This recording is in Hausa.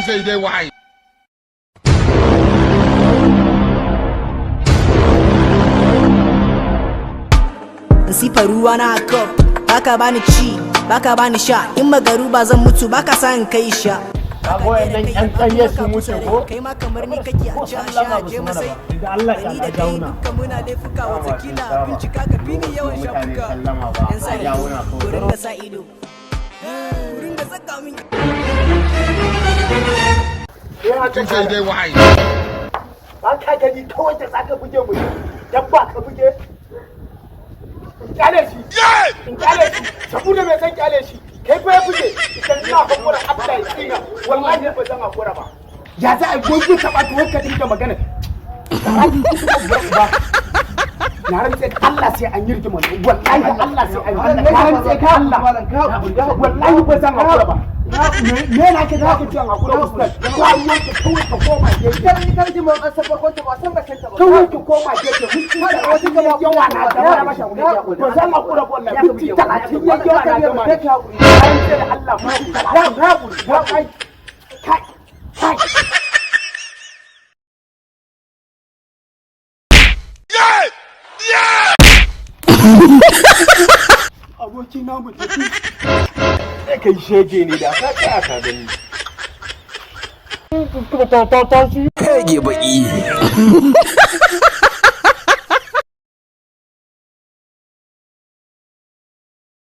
sai dai wahayi. Sifa ruwa na cup, baka bani ci, baka bani sha, in magaru ba zan mutu baka sa in kai sha. Kago yan ƙarye su mutu ko? Kai ma kamar ni kake a sha je masai. Da Allah ya Ni da kai duka muna laifuka wata kila bincika ka fi ni yawan shafuka. Yan sa ido, wurin da sa ido. Wurin da saka min. Tun sai dai wahayi. Ba ka gani kawai da zaka buge mu. Dabba ka buge. Kyale shi. Kyale shi. Saboda me san kyale shi. Kai fa ya buge. Idan ina hakura Allah ya tsina. Wallahi ba zan hakura ba. Ya za a goge ka ba to ka dinga magana. Na rantse Allah sai an yi rigima. Wallahi Allah sai an yi. Na rantse ka Allah. Wallahi ba zan hakura ba. Me na ka za ka ci an hakura ustaz. Wallahi ka kawai ka koma je. Kai ka ji mun an saba ko ta ba san ba kanta ba. Kawai ka koma je. Mutum da wasu gaba yawa na da ba sha ba zan hakura wallahi. Mutum 30 yawa na da ma. An ce da Allah mutum 30. Ya hakuri. Wallahi kai. Aboki na mu tafi. Sai kai shege ne da ka tsaya ka gani. Rage baki.